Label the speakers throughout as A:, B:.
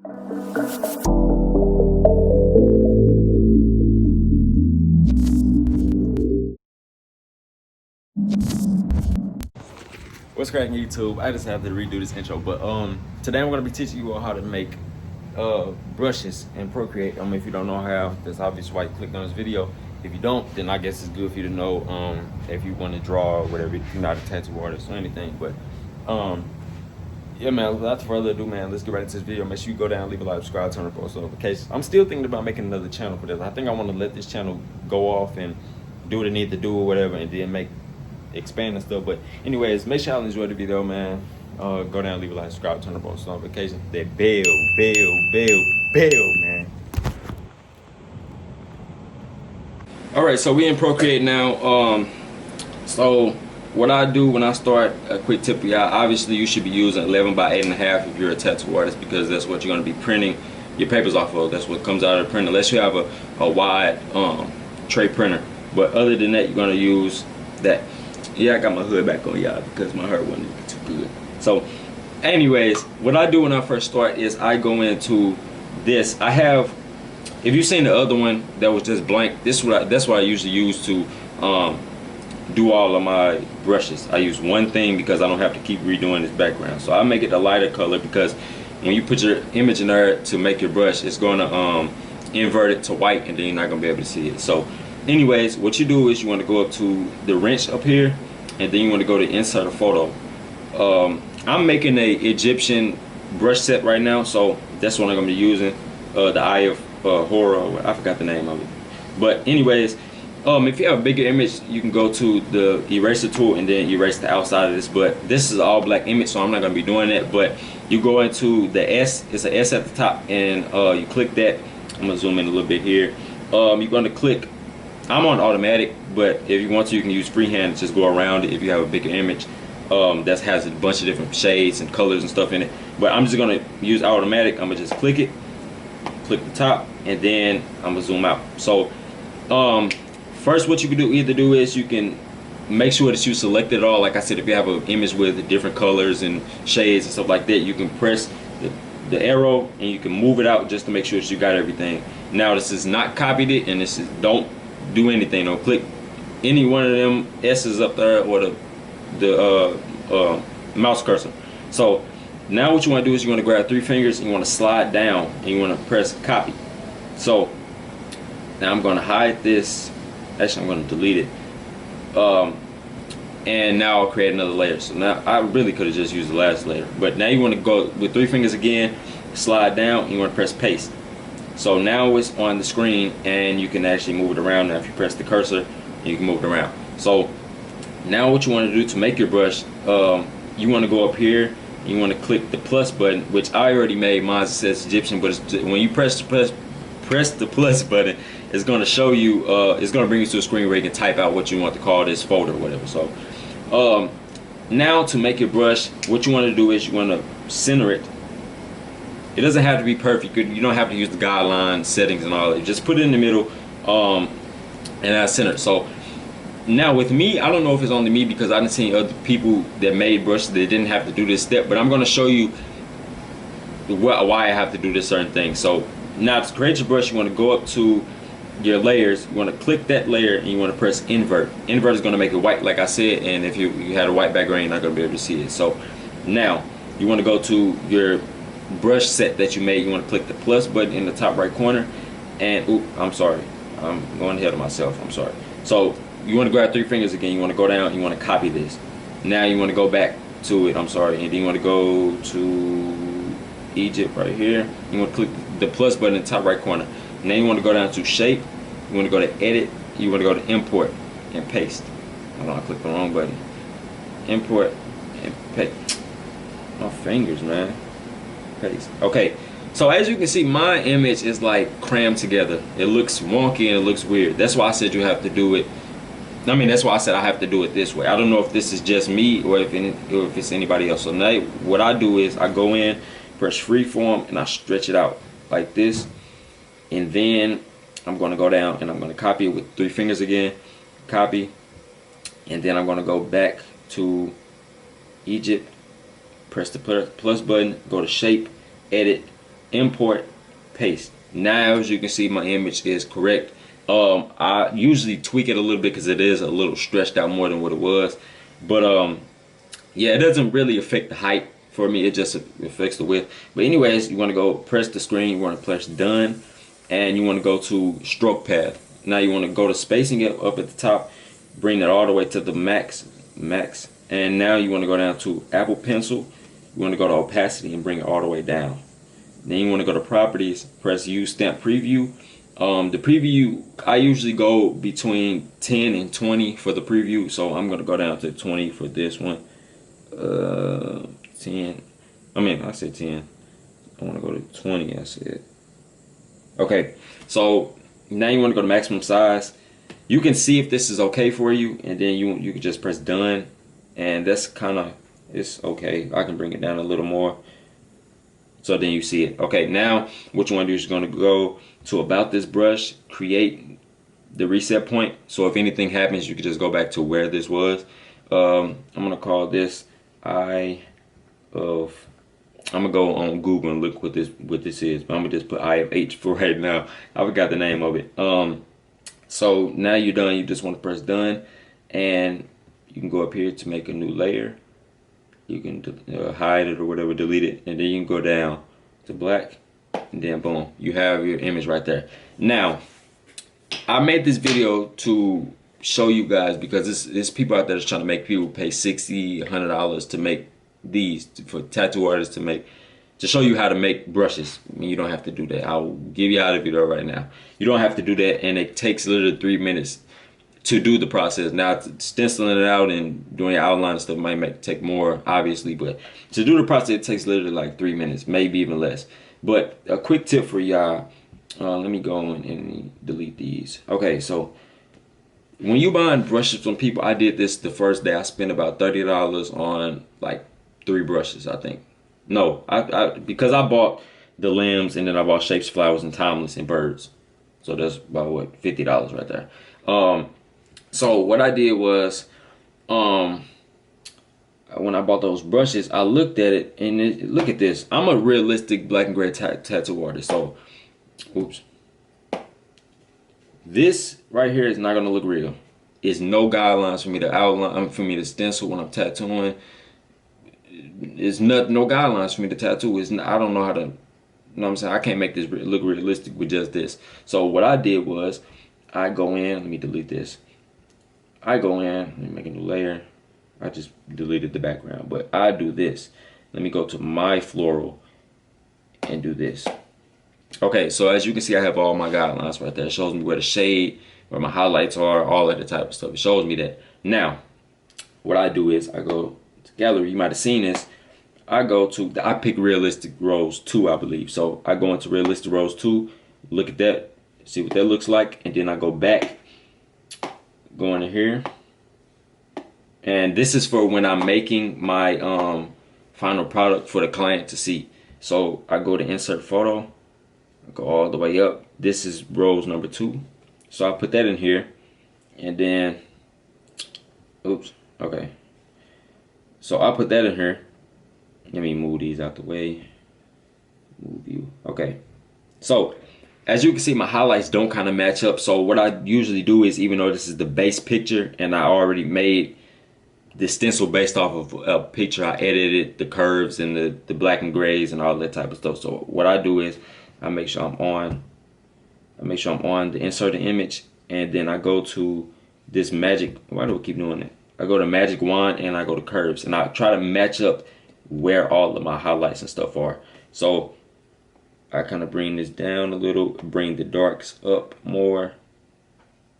A: What's cracking, YouTube? I just have to redo this intro, but today I'm gonna be teaching you all how to make brushes in Procreate. If you don't know how, that's obviously why you clicked on this video. If you don't, then I guess it's good for you to know if you want to draw or whatever, if you're not a tattoo artist or anything. But yeah, man, without further ado, man, let's get right into this video. Make sure you go down, leave a like, subscribe, turn on post notifications. I'm still thinking about making another channel for this. I think I want to let this channel go off and do what it need to do or whatever, and then expand and stuff. But anyways, make sure y'all enjoy the video, man. Go down, leave a like, subscribe, turn on post notifications. That bell, man. All right, so we in Procreate now. So what I do when I start, a quick tip for y'all, obviously you should be using 11 by 8.5 if you're a tattoo artist, because that's what you're going to be printing your papers off of. That's what comes out of the printer, unless you have a wide tray printer. But other than that, you're going to use that. Yeah, I got my hood back on, y'all, because my hair wasn't too good. So anyways, what I do when I first start is I go into this. I have, if you've seen the other one that was just blank, that's what I usually use to do all of my brushes. I use one thing because I don't have to keep redoing this background. So I make it a lighter color, because when you put your image in there to make your brush, it's going to invert it to white, and then you're not going to be able to see it. So anyways, what you do is you want to go up to the wrench up here, and then you want to go to insert a photo. I'm making a Egyptian brush set right now, so that's what I'm going to be using. The Eye of Horror, I forgot the name of it. But anyways, if you have a bigger image, you can go to the eraser tool and then erase the outside of this. But this is an all black image, so I'm not going to be doing that. But you go into the S, it's an S at the top, and you click that. I'm going to zoom in a little bit here. You're going to click, I'm on automatic, but if you want to, you can use freehand and just go around it if you have a bigger image that has a bunch of different shades and colors and stuff in it. But I'm just going to use automatic. I'm going to just click it, click the top, and then I'm going to zoom out. So first, what you can either do is you can make sure that you select it all. Like I said, if you have an image with different colors and shades and stuff like that, you can press the arrow and you can move it out just to make sure that you got everything. Now, this is not copied it, and this is, don't do anything. Don't click any one of them S's up there or the mouse cursor. So now what you want to do is you want to grab 3 fingers and you want to slide down and you want to press copy. So now I'm going to hide this. Actually, I'm going to delete it. And now I'll create another layer. So now I really could have just used the last layer, but now you want to go with 3 fingers again, slide down, and you want to press paste. So now it's on the screen, and you can actually move it around. Now if you press the cursor, you can move it around. So now what you want to do to make your brush, you want to go up here, and you want to click the plus button, which I already made. Mine says Egyptian, but when you press the plus button, it's going to show you, it's going to bring you to a screen where you can type out what you want to call this folder or whatever. So now to make your brush, what you want to do is you want to center it. It doesn't have to be perfect. You don't have to use the guideline settings and all that. Just put it in the middle, and that's centered. So now with me, I don't know if it's only me, because I've seen other people that made brushes that didn't have to do this step, but I'm going to show you why I have to do this certain thing. So now to create your brush, you want to go up to your layers, you want to click that layer, and you want to press invert. Invert is going to make it white, like I said, and if you had a white background, you're not going to be able to see it. So now you want to go to your brush set that you made. You want to click the plus button in the top right corner, and I'm sorry, I'm going ahead of myself, I'm sorry. So you want to grab 3 fingers again, you want to go down, you want to copy this. Now you want to go back to it, I'm sorry, and then you want to go to Egypt right here. You want to click the plus button in the top right corner. Now you want to go down to shape, you want to go to edit, you want to go to import and paste. Hold on, I clicked the wrong button. Import and paste. My fingers, man. Paste. Okay, so as you can see, my image is like crammed together. It looks wonky and it looks weird. That's why I said you have to do it. I mean, that's why I said I have to do it this way. I don't know if this is just me or if it's anybody else. So now what I do is I go in, press freeform, and I stretch it out like this. And then I'm going to go down and I'm going to copy it with 3 fingers again. Copy. And then I'm going to go back to Egypt. Press the plus button. Go to shape. Edit. import, paste. Now as you can see, my image is correct. I usually tweak it a little bit because it is a little stretched out more than what it was, but yeah, it doesn't really affect the height for me. It just affects the width. But anyways, you want to go press the screen, you want to press done, and you want to go to stroke path. Now you want to go to spacing it up at the top, bring it all the way to the max, and now you want to go down to Apple Pencil. You want to go to opacity and bring it all the way down. Then you want to go to properties, press use stamp preview. The preview, I usually go between 10 and 20 for the preview, so I'm going to go down to 20 for this one. 10, I said 10. I want to go to 20, I said. Okay, so now you want to go to maximum size. You can see if this is okay for you, and then you can just press done, and that's kind of, it's okay. I can bring it down a little more, so then you see it. Okay, now what you want to do is you're going to go to about this brush, create the reset point, so if anything happens you can just go back to where this was. I'm going to call this eye of, I'm gonna go on Google and look what this is, but I'm gonna just put eye of H for right now. I forgot the name of it. So now you're done. You just want to press done, and you can go up here to make a new layer. You can hide it or whatever, delete it, and then you can go down to black, and then boom, you have your image right there. Now, I made this video to show you guys because there's people out there that's trying to make people pay $60, $100 to make these, for tattoo artists to show you how to make brushes. I mean, you don't have to do that. I'll give you out of video right now. You don't have to do that, and it takes literally 3 minutes to do the process. Now, stenciling it out and doing your outline and stuff might take more, obviously, but to do the process, it takes literally like 3 minutes, maybe even less. But a quick tip for y'all, let me go in and delete these. Okay, so when you buying brushes from people, I did this the first day. I spent about $30 on like 3 brushes, I think. No, because I bought the limbs, and then I bought shapes, flowers, and timeless, and birds. So that's about what, $50 right there. So what I did was, when I bought those brushes, I looked at it, and look at this. I'm a realistic black and gray tattoo artist. So, oops. This right here is not gonna look real. It's no guidelines for me to outline, for me to stencil when I'm tattooing. It's no guidelines for me to tattoo. I don't know how to, you know what I'm saying? I can't make this look realistic with just this. So what I did was, I go in, let me delete this. I go in, let me make a new layer. I just deleted the background, but I do this. Let me go to my floral and do this. Okay, so as you can see, I have all my guidelines right there. It shows me where the shade, where my highlights are, all of the type of stuff. It shows me that. Now, what I do is I go to gallery. You might have seen this. I pick Realistic Rose 2, I believe. So I go into Realistic Rose 2, look at that, see what that looks like, and then I go back, go into here. And this is for when I'm making my final product for the client to see. So I go to insert photo, I go all the way up. This is rose number 2. So I put that in here, and then, oops, okay. So I put that in here. Let me move these out the way. Move you. Okay. So as you can see, my highlights don't kind of match up. So what I usually do is, even though this is the base picture and I already made the stencil based off of a picture, I edited the curves and the black and grays and all that type of stuff. So what I do is I make sure I'm on the insert an image, and then I go to this magic, why do I keep doing it? I go to magic wand and I go to curves, and I try to match up where all of my highlights and stuff are. So I kind of bring this down a little, bring the darks up more,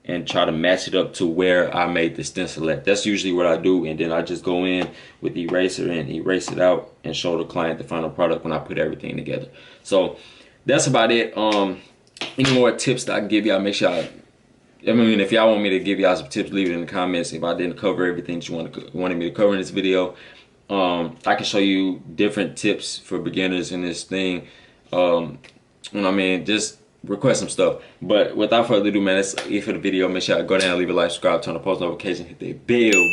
A: and try to match it up to where I made the stencil at. That's usually what I do, and then I just go in with the eraser and erase it out and show the client the final product when I put everything together. So that's about it. Any more tips that I can give y'all, make sure if y'all want me to give y'all some tips, leave it in the comments. If I didn't cover everything that you wanted me to cover in this video, I can show you different tips for beginners in this thing. Just request some stuff. But without further ado, man, that's it for the video. Make sure I go down, leave a like, subscribe, turn on post notification, hit the bell,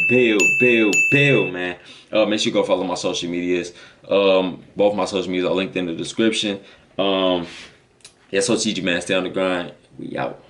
A: man. Make sure you go follow my social medias. Both my social medias are linked in the description. Yeah, so TG man, stay on the grind. We out.